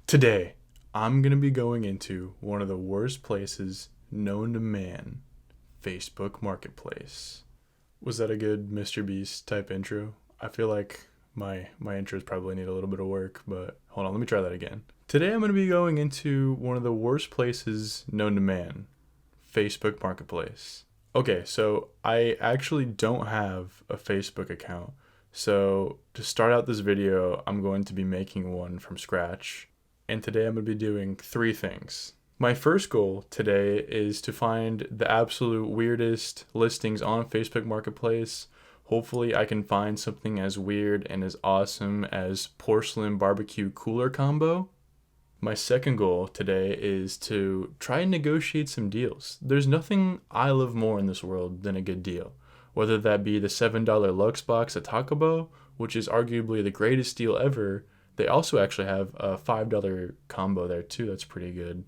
Today, I'm going to be going into one of the worst places known to man, Facebook Marketplace. Was that a good Mr. Beast type intro? I feel like my intros probably need a little bit of work, but hold on, let me try that again. Today, I'm going to be going into one of the worst places known to man, Facebook Marketplace. Okay, so I actually don't have a Facebook account. So to start out this video, I'm going to be making one from scratch. And today I'm going to be doing three things. My first goal today is to find the absolute weirdest listings on Facebook Marketplace. Hopefully I can find something as weird and as awesome as porcelain barbecue cooler combo. My second goal today is to try and negotiate some deals. There's nothing I love more in this world than a good deal. Whether that be the $7 Lux Box at Taco Bell, which is arguably the greatest deal ever. They also actually have a $5 combo there too. That's pretty good.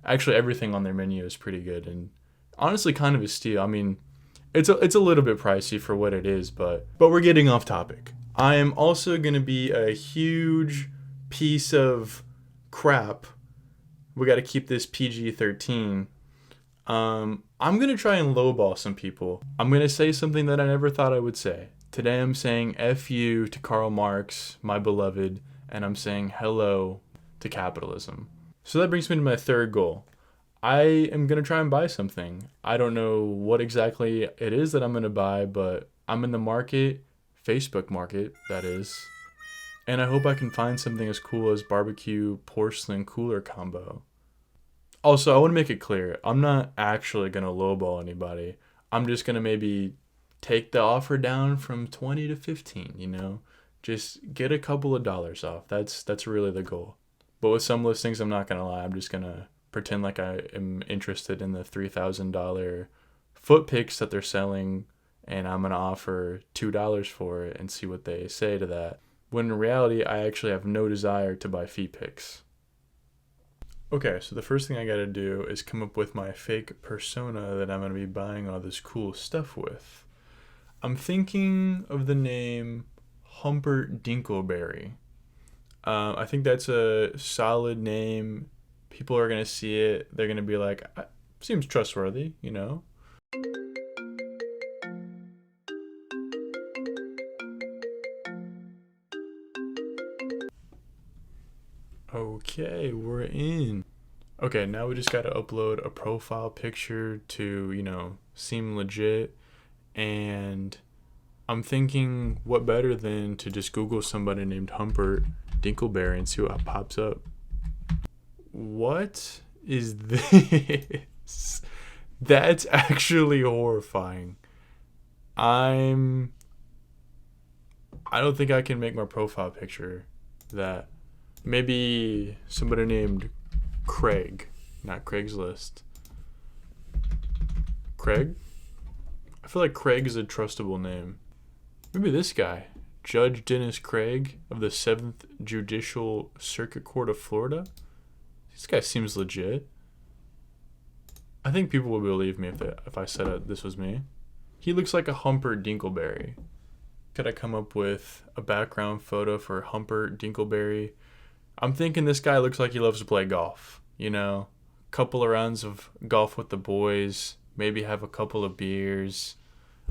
Actually, everything on their menu is pretty good and honestly kind of a steal. I mean, it's a little bit pricey for what it is, but we're getting off topic. I am also going to be a huge piece of crap. We got to keep this PG-13. I'm going to try and lowball some people. I'm going to say something that I never thought I would say. Today I'm saying F you to Karl Marx, my beloved, and I'm saying hello to capitalism. So that brings me to my third goal. I am going to try and buy something. I don't know what exactly it is that I'm going to buy, but I'm in the market, Facebook market, that is. And I hope I can find something as cool as barbecue porcelain cooler combo. Also, I want to make it clear, I'm not actually going to lowball anybody. I'm just going to maybe take the offer down from 20 to 15, Just get a couple of dollars off. That's really the goal. But with some listings, I'm not going to lie. I'm just going to pretend like I am interested in the $3,000 foot picks that they're selling, and I'm going to offer $2 for it and see what they say to that. When in reality, I actually have no desire to buy feet picks. Okay, so the first thing I gotta do is come up with my fake persona that I'm gonna be buying all this cool stuff with. I'm thinking of the name Humpert Dinkleberry. I think that's a solid name. People are gonna see it. They're gonna be like, seems trustworthy, Okay, we're in. Okay, now we just gotta upload a profile picture to, seem legit. And I'm thinking, what better than to just Google somebody named Humpert Dinkleberry and see what pops up. What is this? That's actually horrifying. I don't think I can make my profile picture that. Maybe somebody named Craig, not Craigslist. Craig? I feel like Craig is a trustable name. Maybe this guy, Judge Dennis Craig of the 7th Judicial Circuit Court of Florida. This guy seems legit. I think people would believe me if I said this was me. He looks like a Humpert Dinkleberry. Could I come up with a background photo for Humpert Dinkleberry? I'm thinking this guy looks like he loves to play golf, Couple of rounds of golf with the boys, maybe have a couple of beers.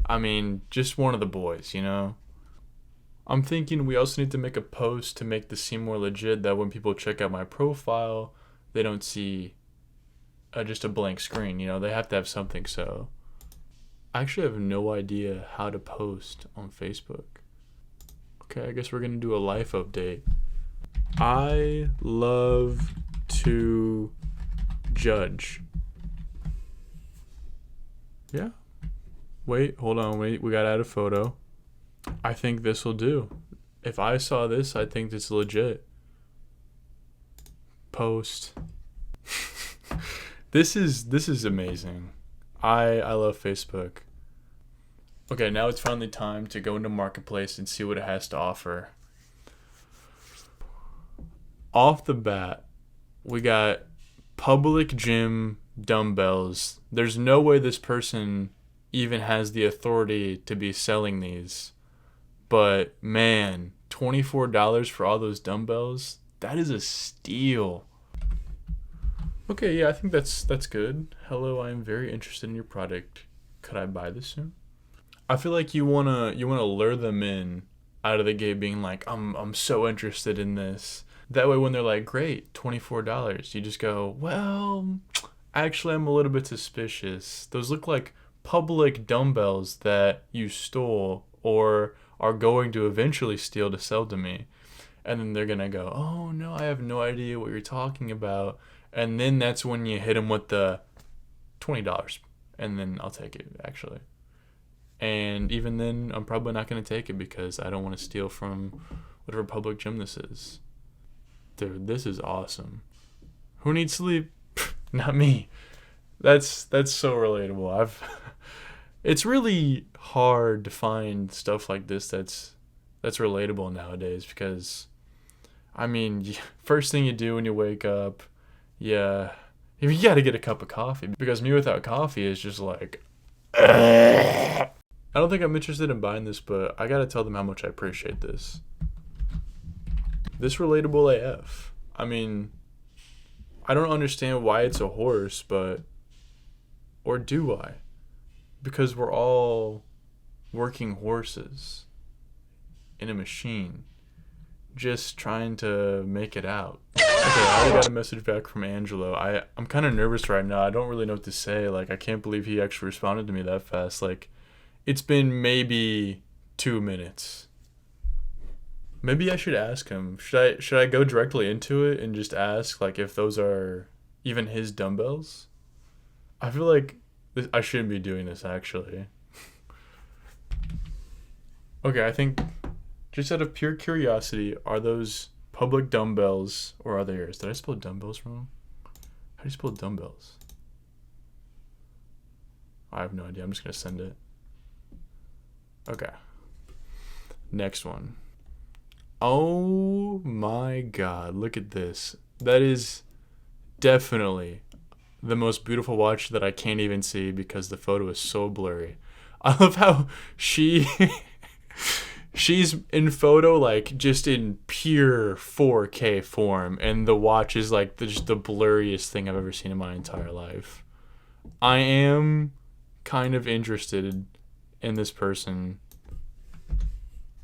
I mean, just one of the boys, I'm thinking we also need to make a post to make this seem more legit, that when people check out my profile, they don't see just a blank screen, They have to have something, so I actually have no idea how to post on Facebook. Okay, I guess we're going to do a life update. I love to judge. Yeah. Hold on, we gotta add a photo. I think this will do. If I saw this, I think this is legit. Post. This is amazing. I love Facebook. Okay, now it's finally time to go into Marketplace and see what it has to offer. Off the bat, we got public gym dumbbells. There's no way this person even has the authority to be selling these. But man, $24 for all those dumbbells, That is a steal. Okay, yeah, I think that's good. Hello, I am very interested in your product. Could I buy this soon? I feel like you wanna lure them in out of the gate being like, I'm so interested in this. That way when they're like, great, $24, you just go, well, actually I'm a little bit suspicious. Those look like public dumbbells that you stole or are going to eventually steal to sell to me. And then they're gonna go, oh no, I have no idea what you're talking about. And then that's when you hit them with the $20. And then I'll take it, actually. And even then, I'm probably not going to take it because I don't want to steal from whatever public gym this is. Dude, this is awesome. Who needs sleep? Not me. That's so relatable. It's really hard to find stuff like this that's relatable nowadays because I mean, first thing you do when you wake up, yeah, you got to get a cup of coffee because me without coffee is just like I don't think I'm interested in buying this, but I gotta tell them how much I appreciate this. This relatable AF. I mean, I don't understand why it's a horse, but or do I? Because we're all working horses in a machine, just trying to make it out. Okay, I already got a message back from Angelo. I'm kind of nervous right now. I don't really know what to say. Like, I can't believe he actually responded to me that fast. Like, it's been maybe 2 minutes. Maybe I should ask him. Should I go directly into it and just ask like if those are even his dumbbells? I feel like I shouldn't be doing this actually. Okay, I think just out of pure curiosity, are those public dumbbells or are they yours? Did I spell dumbbells wrong? How do you spell dumbbells? I have no idea. I'm just gonna send it. Okay. Next one. Oh my god, look at this. That is definitely the most beautiful watch that I can't even see because the photo is so blurry. I love how she's in photo like just in pure 4K form and the watch is like just the blurriest thing I've ever seen in my entire life. I am kind of interested in this person.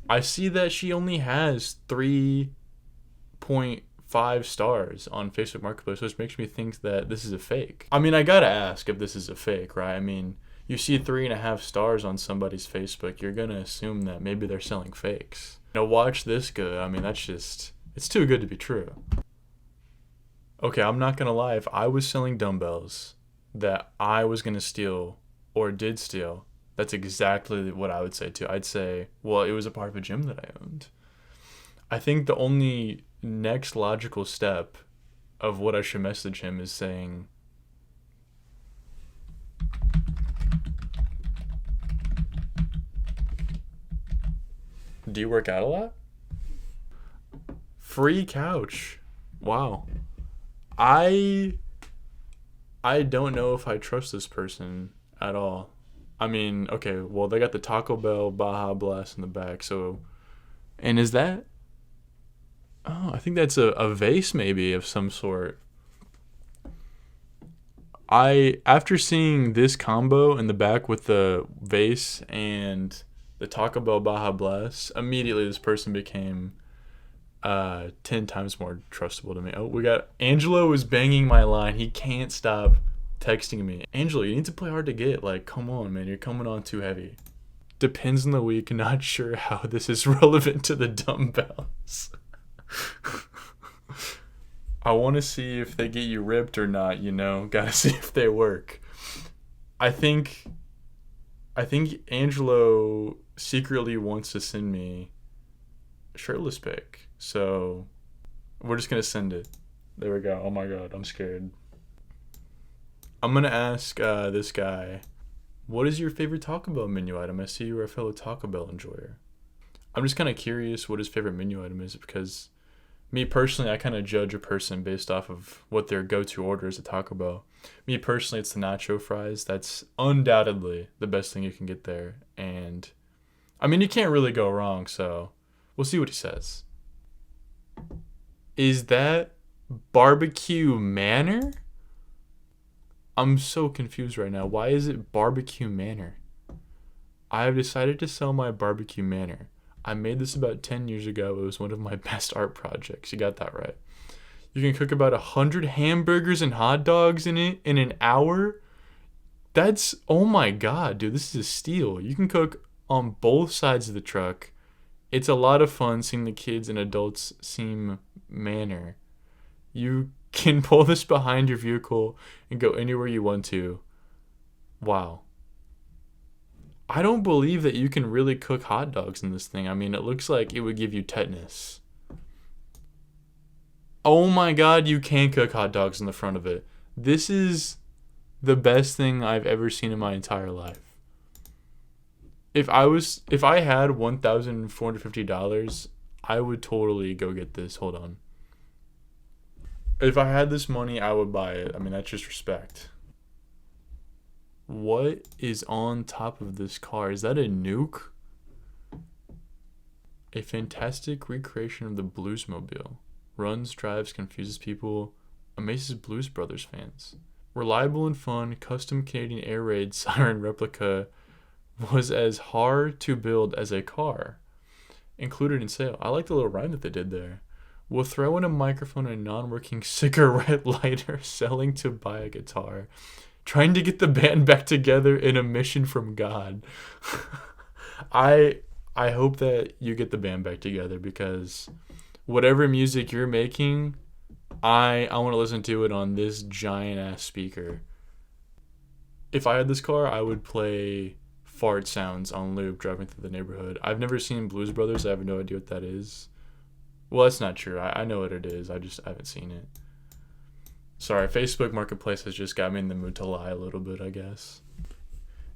I see that she only has 3.5 stars on Facebook Marketplace, which makes me think that this is a fake. I mean, I gotta ask if this is a fake, right? I mean, you see 3.5 stars on somebody's Facebook, you're gonna assume that maybe they're selling fakes. You know, watch this good. I mean, that's just, it's too good to be true. Okay, I'm not gonna lie. If I was selling dumbbells that I was gonna steal or did steal, that's exactly what I would say too. I'd say, well, it was a part of a gym that I owned. I think the only next logical step of what I should message him is saying, do you work out a lot? Free couch. Wow. I don't know if I trust this person at all. I mean, okay, well, they got the Taco Bell Baja Blast in the back, so... And is that... Oh, I think that's a vase, maybe, of some sort. After seeing this combo in the back with the vase and the Taco Bell Baja Blast, immediately this person became 10 times more trustable to me. Oh, we got... Angelo is banging my line. He can't stop texting me. Angelo, you need to play hard to get. Like, come on, man. You're coming on too heavy. Depends on the week. Not sure how this is relevant to the dumbbells. I want to see if they get you ripped or not, you know. Gotta see if they work. I think Angelo secretly wants to send me a shirtless pic. So we're just gonna send it. There we go. Oh my god, I'm scared. I'm gonna ask this guy, what is your favorite Taco Bell menu item? I see you're a fellow Taco Bell enjoyer. I'm just kind of curious what his favorite menu item is because me personally, I kind of judge a person based off of what their go-to order is at Taco Bell. Me personally, it's the nacho fries. That's undoubtedly the best thing you can get there. And I mean, you can't really go wrong, so we'll see what he says. Is that Barbecue Manor? I'm so confused right now. Why is it Barbecue Manor? I have decided to sell my Barbecue Manor. I made this about 10 years ago. It was one of my best art projects. You got that right. You can cook about 100 hamburgers and hot dogs in it in an hour. That's, oh my god, dude, this is a steal. You can cook on both sides of the truck. It's a lot of fun seeing the kids and adults seem manner. You can pull this behind your vehicle and go anywhere you want to. Wow. I don't believe that you can really cook hot dogs in this thing. I mean, it looks like it would give you tetanus. Oh my god, you can cook hot dogs in the front of it. This is the best thing I've ever seen in my entire life. If I had $1,450, I would totally go get this. Hold on. If I had this money, I would buy it. I mean, that's just respect. What is on top of this car? Is that a nuke? A fantastic recreation of the Bluesmobile. Runs, drives, confuses people, amazes Blues Brothers fans. Reliable and fun, custom Canadian air raid siren replica was as hard to build as a car. Included in sale. I like the little rhyme that they did there. We'll throw in a microphone and a non-working cigarette lighter, selling to buy a guitar. Trying to get the band back together in a mission from God. I hope that you get the band back together, because whatever music you're making, I want to listen to it on this giant ass speaker. If I had this car, I would play fart sounds on loop driving through the neighborhood. I've never seen Blues Brothers. I have no idea what that is. Well, that's not true. I know what it is. I haven't seen it. Sorry, Facebook Marketplace has just got me in the mood to lie a little bit, I guess.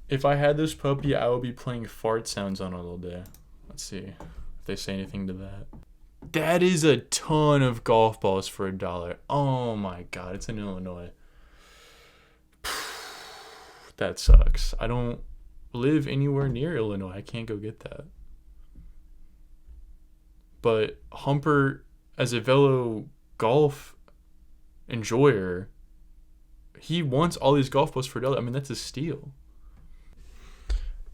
If I had this puppy, I would be playing fart sounds on it all day. Let's see if they say anything to that. That is a ton of golf balls for $1. Oh my god, it's in Illinois. That sucks. I don't live anywhere near Illinois. I can't go get that. But Humper, as a fellow golf enjoyer, he wants all these golf balls for $1. I mean, that's a steal.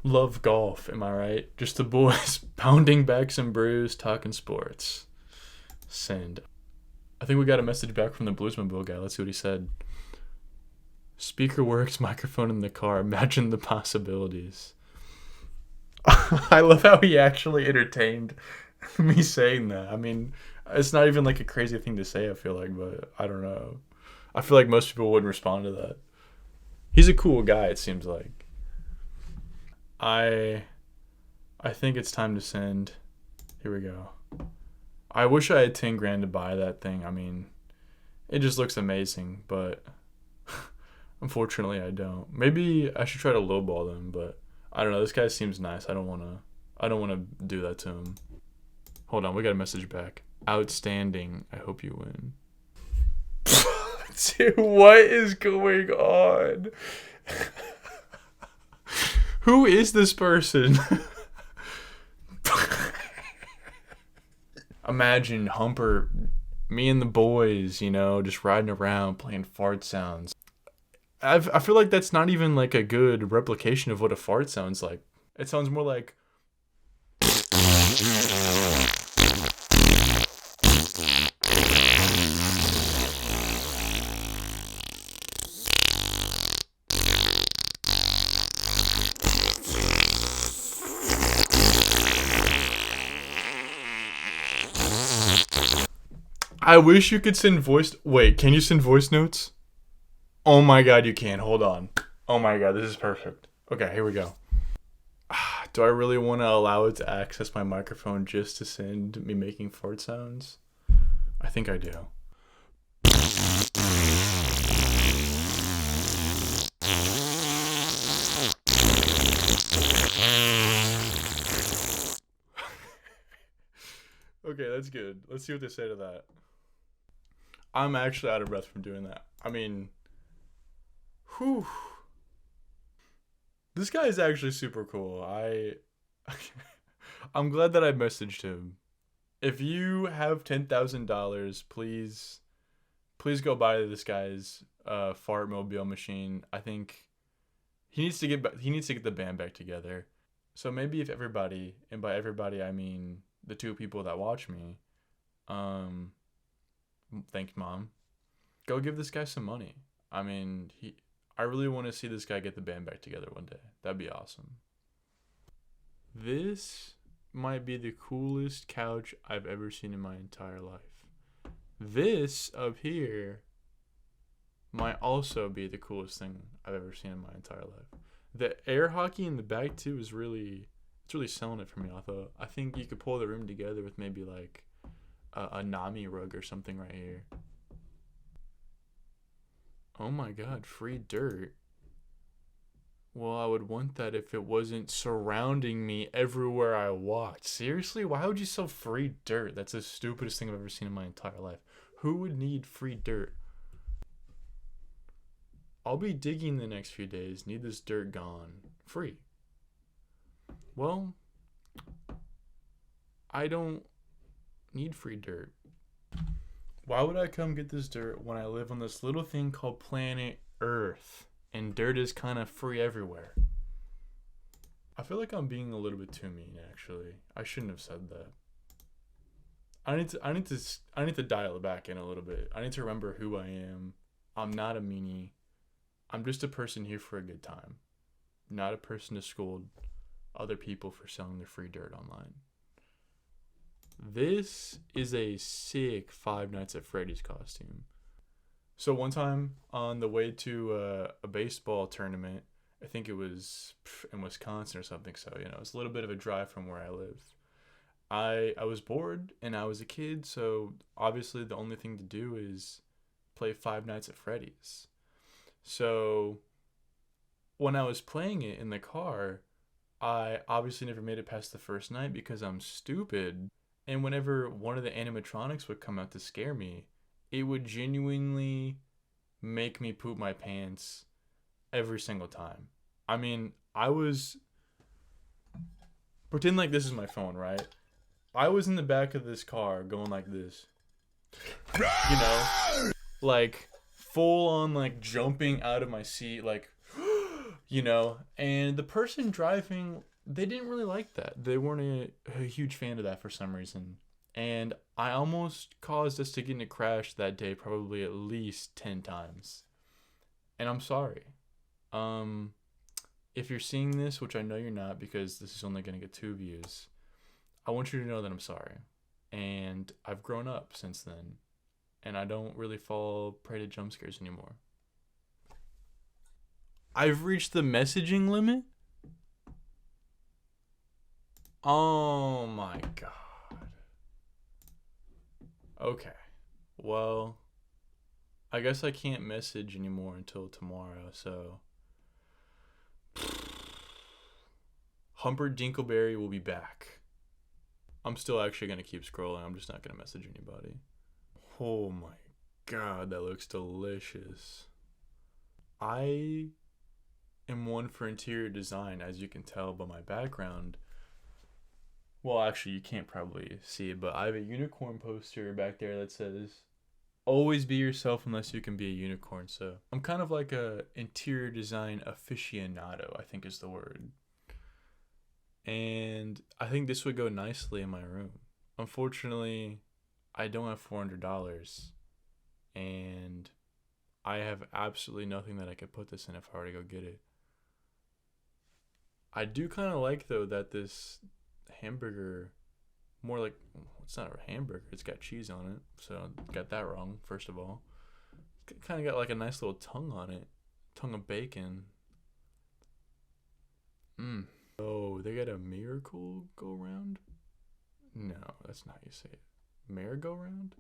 Love golf, am I right? Just the boys pounding back some brews, talking sports. Send. I think we got a message back from the Bluesmobile guy. Let's see what he said. Speaker works, microphone in the car. Imagine the possibilities. I love how he actually entertained me saying that. I mean, it's not even like a crazy thing to say, I feel like, but I don't know. I feel like most people wouldn't respond to that. He's a cool guy, it seems like. I think it's time to send. Here we go. I wish I had 10 grand to buy that thing. I mean, it just looks amazing, but unfortunately I don't. Maybe I should try to lowball them, but I don't know. This guy seems nice. I don't want to do that to him. Hold on, we got a message back. Outstanding. I hope you win. Dude, what is going on? Who is this person? Imagine Humper, me and the boys, just riding around playing fart sounds. I feel like that's not even like a good replication of what a fart sounds like. It sounds more like... I wish you could send voice... Wait, can you send voice notes? Oh my god, you can. Hold on. Oh my god, this is perfect. Okay, here we go. Do I really want to allow it to access my microphone just to send me making fart sounds? I think I do. Okay, that's good. Let's see what they say to that. I'm actually out of breath from doing that. I mean, whew. This guy is actually super cool. I'm glad that I messaged him. If you have $10,000, please go buy this guy's fart mobile machine. I think he needs to get the band back together. So maybe if everybody, and by everybody I mean the two people that watch me, um, thanks mom, go give this guy some money. I mean, I really want to see this guy get the band back together one day. That'd be awesome. This might be the coolest couch I've ever seen in my entire life. This up here might also be the coolest thing I've ever seen in my entire life. The air hockey in the back too is it's really selling it for me. I think you could pull the room together with maybe like a Nami rug or something right here. Oh my god, free dirt. Well, I would want that if it wasn't surrounding me everywhere I walked. Seriously? Why would you sell free dirt? That's the stupidest thing I've ever seen in my entire life. Who would need free dirt? I'll be digging the next few days. Need this dirt gone. Free. Well, I don't need free dirt. Why would I come get this dirt when I live on this little thing called planet Earth? And dirt is kind of free everywhere. I feel like I'm being a little bit too mean, actually. I shouldn't have said that. I need to dial it back in a little bit. I need to remember who I am. I'm not a meanie. I'm just a person here for a good time. Not a person to scold other people for selling their free dirt online. This is a sick Five Nights at Freddy's costume. So one time on the way to a baseball tournament, I think it was in Wisconsin or something. So, it's a little bit of a drive from where I live. I was bored and I was a kid. So obviously the only thing to do is play Five Nights at Freddy's. So when I was playing it in the car, I obviously never made it past the first night because I'm stupid. And whenever one of the animatronics would come out to scare me, it would genuinely make me poop my pants every single time. I mean, pretend like this is my phone, right? I was in the back of this car going like this. Like full on like jumping out of my seat, like, and the person driving, they didn't really like that. They weren't a huge fan of that for some reason. And I almost caused us to get in a crash that day probably at least 10 times. And I'm sorry. If you're seeing this, which I know you're not because this is only going to get 2 views, I want you to know that I'm sorry. And I've grown up since then. And I don't really fall prey to jump scares anymore. I've reached the messaging limit? Oh my god. Okay. Well, I guess I can't message anymore until tomorrow, so. Humpert Dinkleberry will be back. I'm still actually going to keep scrolling. I'm just not going to message anybody. Oh my god, that looks delicious. I am one for interior design, as you can tell by my background. Well, actually, you can't probably see it, but I have a unicorn poster back there that says, "Always be yourself unless you can be a unicorn." So I'm kind of like a interior design aficionado, I think is the word. And I think this would go nicely in my room. Unfortunately, I don't have $400, and I have absolutely nothing that I could put this in if I were to go get it. I do kind of like, though, that this hamburger, more like, it's not a hamburger, it's got cheese on it, so got that wrong, first of all. It's kind of got like a nice little tongue on it, tongue of bacon. Oh, they got a miracle go round? No, that's not how you say it. Merry-go-round?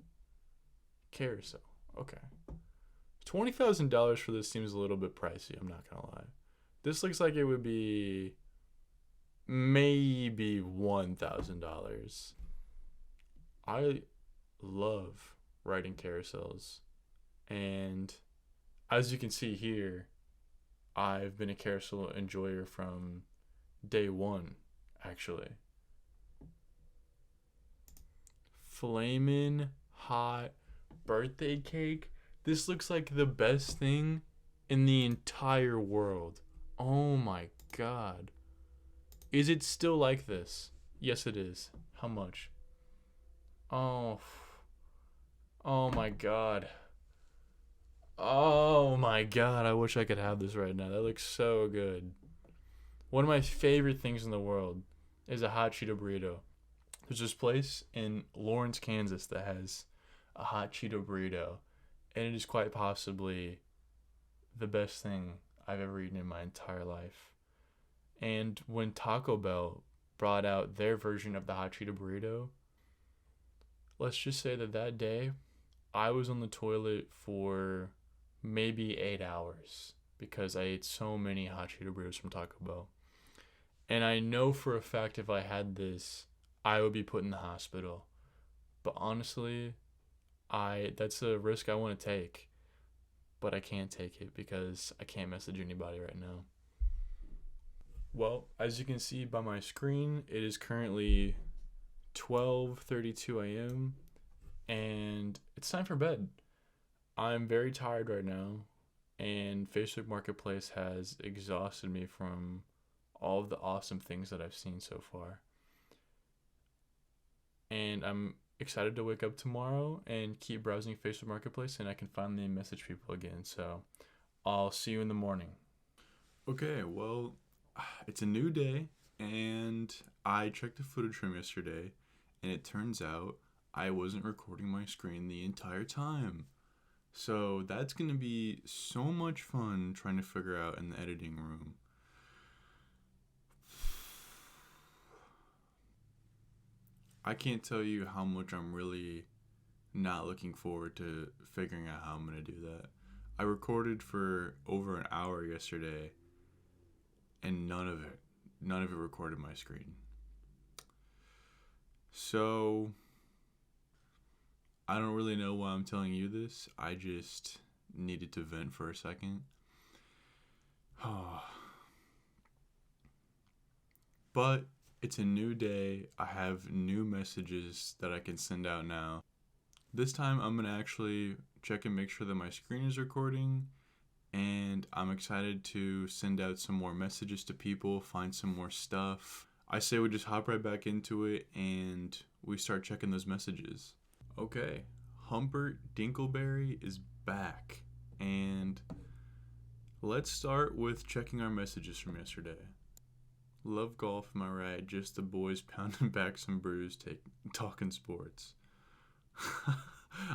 Carousel. Okay. $20,000 for this seems a little bit pricey, I'm not gonna lie. This looks like it would be maybe $1,000. I love riding carousels. And as you can see here, I've been a carousel enjoyer from day one, actually. flamin' hot birthday cake. This looks like the best thing in the entire world. Oh my god. Is it still like this? Yes, it is. How much? Oh. Oh my god. Oh my god. I wish I could have this right now. That looks so good. One of my favorite things in the world is a hot Cheeto burrito. There's this place in Lawrence, Kansas that has a hot Cheeto burrito, and it is quite possibly the best thing I've ever eaten in my entire life. And when Taco Bell brought out their version of the hot Cheeto burrito, let's just say that that day I was on the toilet for maybe 8 hours because I ate so many hot Cheeto burritos from Taco Bell. And I know for a fact if I had this, I would be put in the hospital. But honestly, I that's a risk I want to take, but I can't take it because I can't message anybody right now. Well, as you can see by my screen, it is currently 12:32 a.m. and it's time for bed. I'm very tired right now, and Facebook Marketplace has exhausted me from all of the awesome things that I've seen so far. And I'm excited to wake up tomorrow and keep browsing Facebook Marketplace and I can finally message people again. So I'll see you in the morning. Okay, well, it's a new day and I checked the footage from yesterday and it turns out I wasn't recording my screen the entire time. So that's going to be so much fun trying to figure out in the editing room. I can't tell you how much I'm really not looking forward to figuring out how I'm going to do that. I recorded for over an hour yesterday and none of it recorded my screen. So I don't really know why I'm telling you this. I just needed to vent for a second. But it's a new day. I have new messages that I can send out now. This time I'm going to actually check and make sure that my screen is recording. And I'm excited to send out some more messages to people, find some more stuff. I say we just hop right back into it and we start checking those messages. Okay, Humbert Dinkleberry is back. And let's start with checking our messages from yesterday. Love golf, am I right? Just the boys pounding back some brews, talking sports.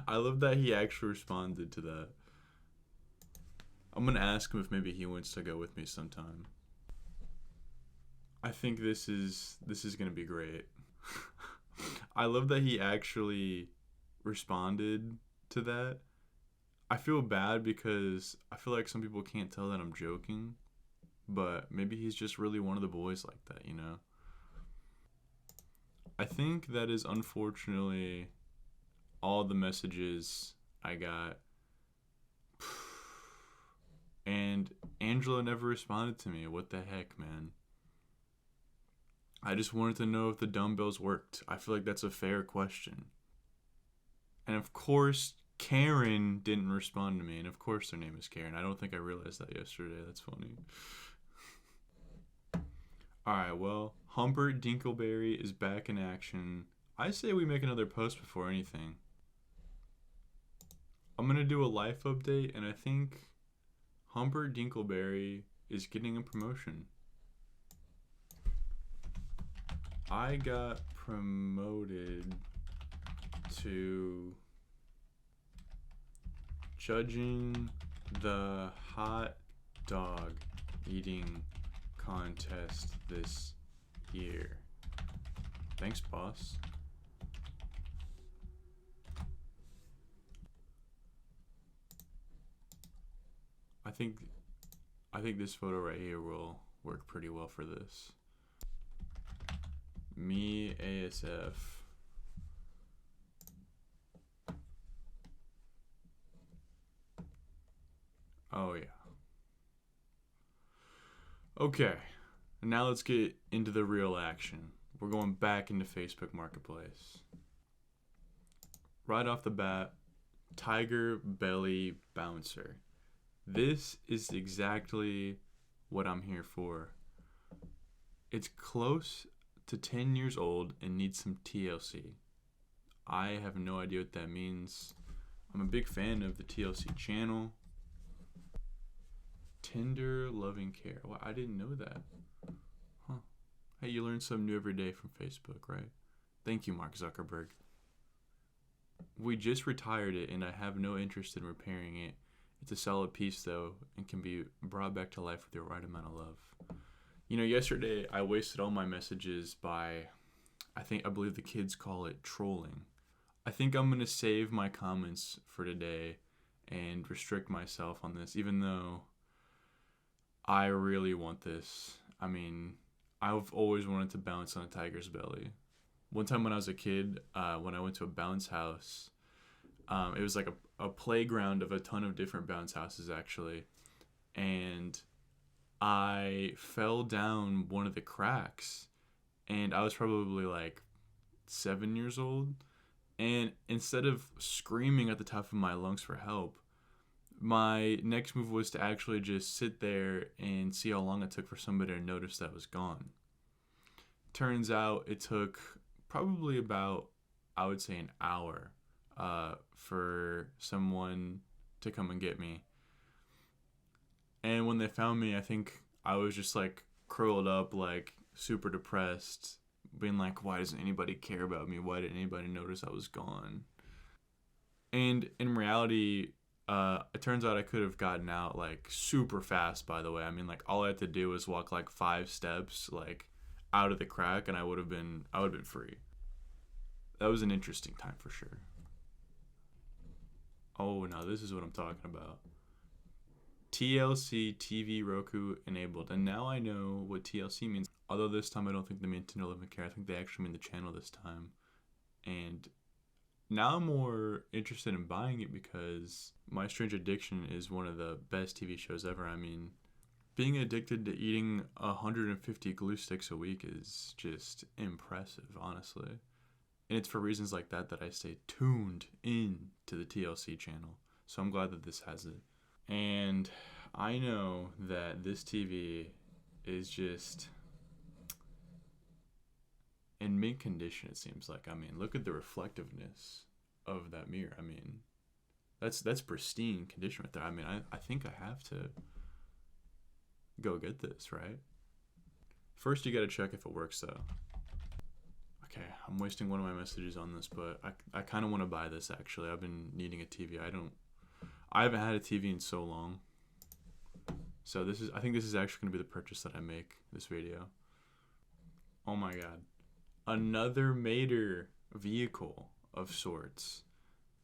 I love that he actually responded to that. I'm gonna ask him if maybe he wants to go with me sometime. I think this is gonna be great. I love that he actually responded to that. I feel bad because I feel like some people can't tell that I'm joking. But maybe he's just really one of the boys like that, you know? I think that is unfortunately all the messages I got. And Angela never responded to me. What the heck, man? I just wanted to know if the dumbbells worked. I feel like that's a fair question. And of course, Karen didn't respond to me. And of course, their name is Karen. I don't think I realized that yesterday. That's funny. Alright, well, Humbert Dinkleberry is back in action. I say we make another post before anything. I'm going to do a life update, and I think Humbert Dinkleberry is getting a promotion. I got promoted to judging the hot dog eating contest this year. Thanks, boss. I think this photo right here will work pretty well for this. Me ASF. Oh yeah. Okay, now let's get into the real action. We're going back into Facebook Marketplace. Right off the bat, Tiger Belly Bouncer. This is exactly what I'm here for. It's close to 10 years old and needs some TLC. I have no idea what that means. I'm a big fan of the TLC channel. Tender loving care. Well, I didn't know that. Huh. Hey, you learn something new every day from Facebook, right? Thank you, Mark Zuckerberg. We just retired it and I have no interest in repairing it. It's a solid piece though and can be brought back to life with the right amount of love. You know, yesterday I wasted all my messages by, I believe the kids call it trolling. I think I'm going to save my comments for today and restrict myself on this, even though I really want this. I mean, I've always wanted to bounce on a tiger's belly. One time when I was a kid, when I went to a bounce house, it was like a playground of a ton of different bounce houses actually. And I fell down one of the cracks and I was probably like 7 years old. And instead of screaming at the top of my lungs for help, my next move was to actually just sit there and see how long it took for somebody to notice that I was gone. Turns out it took probably about, I would say, an hour for someone to come and get me. And when they found me, I think I was just like curled up, like super depressed, being like, why doesn't anybody care about me? Why didn't anybody notice I was gone? And in reality, it turns out I could have gotten out like super fast, by the way. I mean, like all I had to do was walk like 5 steps, like out of the crack, and I would have been free. That was an interesting time for sure. Oh, now this is what I'm talking about. TLC TV Roku enabled, and now I know what TLC means. Although this time I don't think they mean Tender Love and Care. I think they actually mean the channel this time. And now I'm more interested in buying it because My Strange Addiction is one of the best TV shows ever. I mean, being addicted to eating 150 glue sticks a week is just impressive, honestly. And it's for reasons like that that I stay tuned in to the TLC channel. So I'm glad that this has it. And I know that this TV is just in mint condition, it seems like. I mean, look at the reflectiveness of that mirror. I mean, that's pristine condition right there. I mean, I think I have to go get this, right? First, you got to check if it works, though. Okay, I'm wasting one of my messages on this, but I kind of want to buy this, actually. I've been needing a TV. I haven't had a TV in so long. So I think this is actually going to be the purchase that I make this video. Oh my god. Another Mater vehicle of sorts.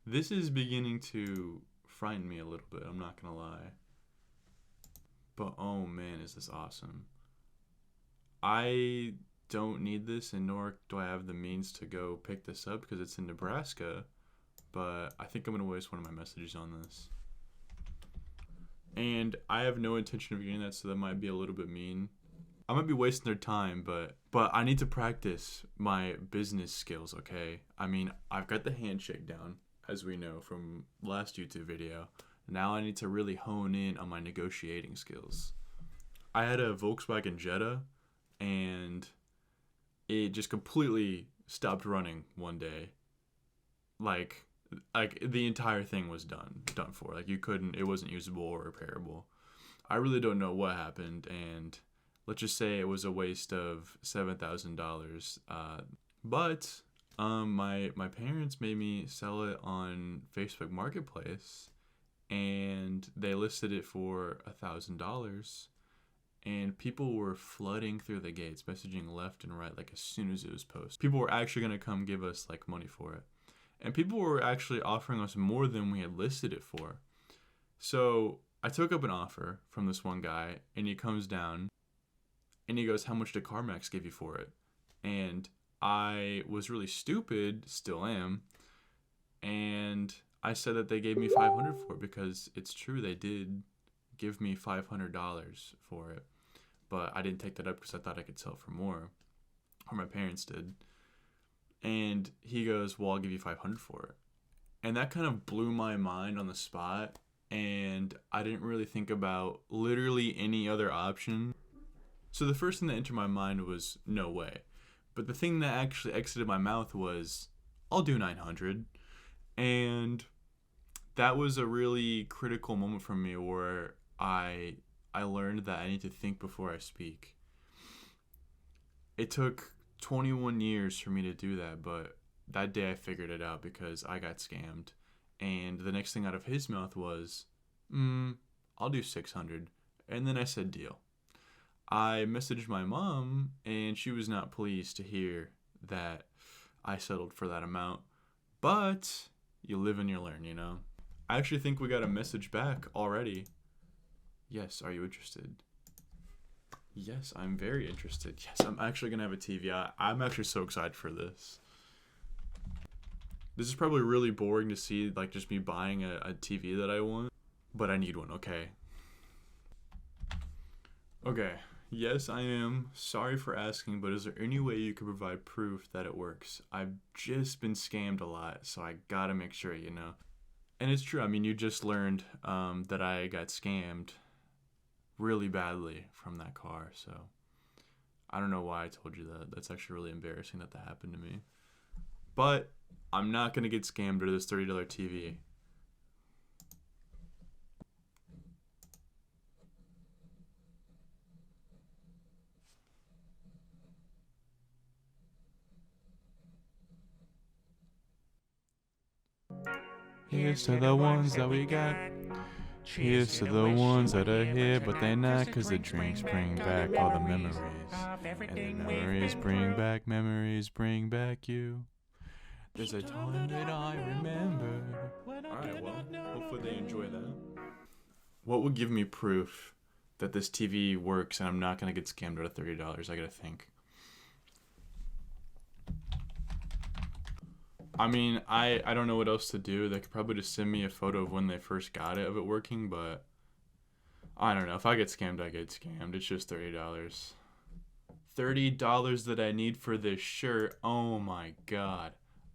This is beginning to frighten me a little bit, I'm not going to lie. But oh man, is this awesome. I don't need this, and nor do I have the means to go pick this up because it's in Nebraska. But I think I'm going to waste one of my messages on this. And I have no intention of getting that, so that might be a little bit mean. I might be wasting their time, but I need to practice my business skills, okay? I mean, I've got the handshake down, as we know from last YouTube video. Now I need to really hone in on my negotiating skills. I had a Volkswagen Jetta, and it just completely stopped running one day. Like the entire thing was done for. Like it wasn't usable or repairable. I really don't know what happened, and let's just say it was a waste of $7,000. But my parents made me sell it on Facebook Marketplace, and they listed it for $1,000. And people were flooding through the gates, messaging left and right, like as soon as it was posted. People were actually going to come give us like money for it. And people were actually offering us more than we had listed it for. So I took up an offer from this one guy, and he comes down and he goes, how much did CarMax give you for it? And I was really stupid, still am. And I said that they gave me $500 for it because it's true, they did give me $500 for it. But I didn't take that up because I thought I could sell it for more. Or my parents did. And he goes, well, I'll give you $500 for it. And that kind of blew my mind on the spot. And I didn't really think about literally any other option. So the first thing that entered my mind was no way. But the thing that actually exited my mouth was I'll do 900. And that was a really critical moment for me where I learned that I need to think before I speak. It took 21 years for me to do that, but that day I figured it out because I got scammed. And the next thing out of his mouth was, I'll do 600. And then I said, deal. I messaged my mom, and she was not pleased to hear that I settled for that amount. But you live and you learn, you know? I actually think we got a message back already. Yes, are you interested? Yes, I'm very interested. Yes, I'm actually going to have a TV. I'm actually so excited for this. This is probably really boring to see, like, just me buying a TV that I want. But I need one, okay? Okay. Yes, I am. Sorry for asking, but is there any way you could provide proof that it works? I've just been scammed a lot, so I gotta make sure, you know? And it's true. I mean, you just learned that I got scammed really badly from that car, so I don't know why I told you that. That's actually really embarrassing that happened to me. But I'm not going to get scammed out of this $30 TV. Here's to the ones that we got. Here's to the ones that are here, but they're not, 'cause the drinks bring back all the memories. And the memories bring back you. There's a time that I remember. Alright, well, hopefully they enjoy that. What would give me proof that this TV works and I'm not going to get scammed out of $30? I gotta think. I mean, I don't know what else to do. They could probably just send me a photo of when they first got it, of it working, but I don't know. If I get scammed, I get scammed. It's just $30. $30 that I need for this shirt. Oh my god.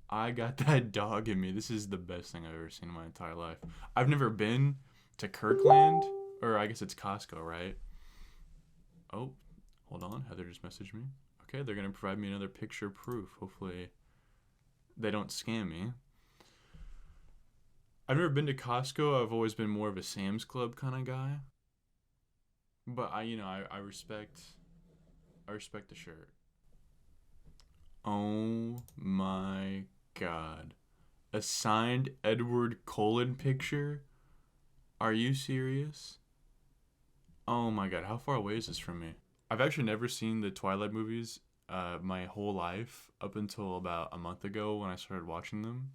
I got that dog in me. This is the best thing I've ever seen in my entire life. I've never been to Kirkland, or I guess it's Costco, right? Oh, hold on. Heather just messaged me. Okay, they're going to provide me another picture proof. Hopefully they don't scam me. I've never been to Costco. I've always been more of a Sam's Club kind of guy. But I respect the shirt. Oh my god. A signed Edward Cullen picture? Are you serious? Oh my god, how far away is this from me? I've actually never seen the Twilight movies my whole life up until about a month ago when I started watching them.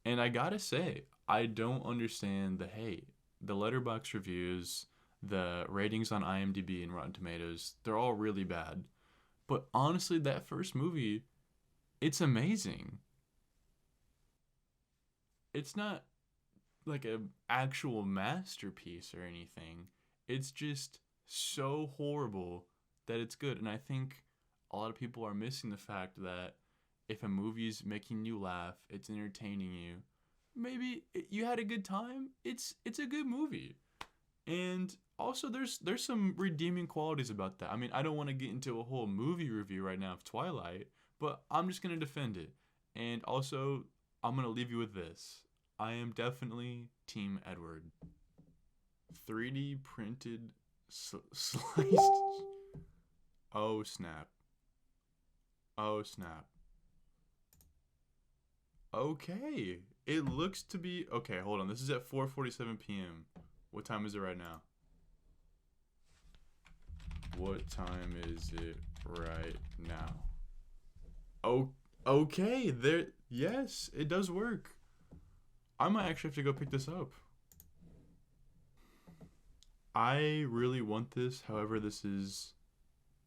And I gotta say, I don't understand the hate. The Letterboxd reviews, the ratings on IMDb and Rotten Tomatoes, they're all really bad. But honestly, that first movie, it's amazing. It's not like an actual masterpiece or anything. It's just so horrible that it's good. And I think a lot of people are missing the fact that if a movie's making you laugh, it's entertaining you, maybe you had a good time, it's a good movie. And also there's some redeeming qualities about that. I mean, I don't want to get into a whole movie review right now of Twilight, but I'm just going to defend it. And also, I'm going to leave you with this. I am definitely Team Edward. 3D printed sliced. Oh snap. Oh snap. Okay. It looks to be okay, hold on. This is at 4:47 p.m. What time is it right now? What time is it right now? Oh, okay. There yes, it does work. I might actually have to go pick this up. I really want this. However, this is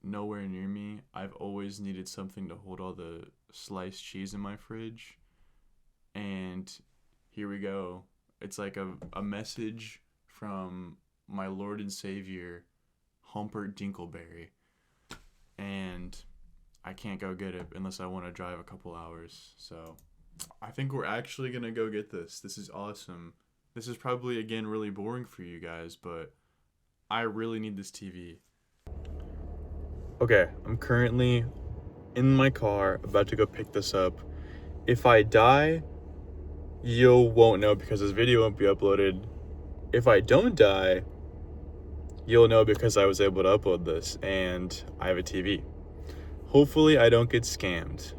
nowhere near me. I've always needed something to hold all the sliced cheese in my fridge. And here we go. It's like a message from my Lord and Savior, Humpert Dinkleberry. And I can't go get it unless I want to drive a couple hours. So I think we're actually gonna go get this. This is awesome. This is probably, again, really boring for you guys, but I really need this TV. Okay, I'm currently in my car about to go pick this up. If I die, you won't know because this video won't be uploaded. If I don't die, you'll know because I was able to upload this and I have a TV. Hopefully I don't get scammed.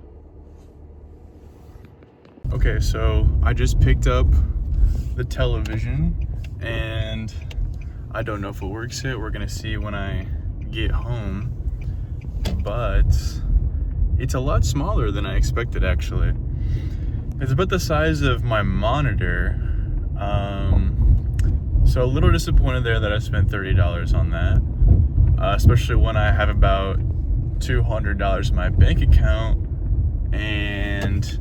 Okay, so I just picked up the television and I don't know if it works yet. We're gonna see when I get home, but it's a lot smaller than I expected actually. It's about the size of my monitor. So a little disappointed there that I spent $30 on that, especially when I have about $200 in my bank account and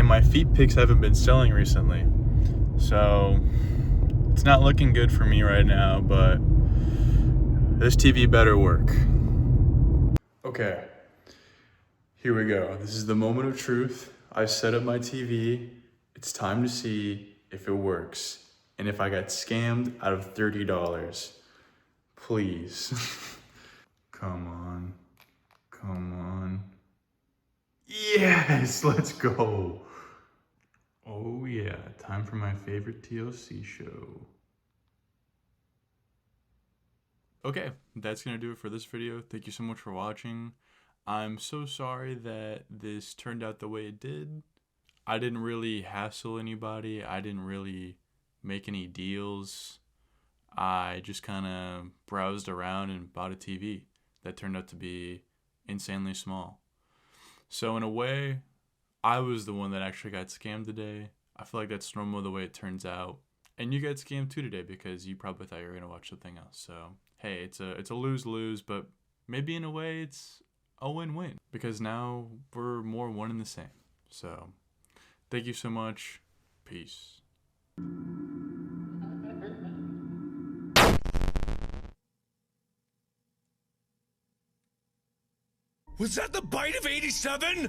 my feet pics haven't been selling recently. So it's not looking good for me right now, but this TV better work. Okay, here we go. This is the moment of truth. I set up my TV. It's time to see if it works and if I got scammed out of $30. Please. Come on. Come on. Yes, let's go. Oh yeah, time for my favorite TLC show. Okay, that's gonna do it for this video. Thank you so much for watching. I'm so sorry that this turned out the way it did. I didn't really hassle anybody. I didn't really make any deals. I just kind of browsed around and bought a TV that turned out to be insanely small. So in a way, I was the one that actually got scammed today. I feel like that's normal the way it turns out. And you got scammed too today because you probably thought you were going to watch something else. So, hey, it's a lose-lose, but maybe in a way it's a win-win because now we're more one and the same. So, thank you so much. Peace. Was that the bite of 87?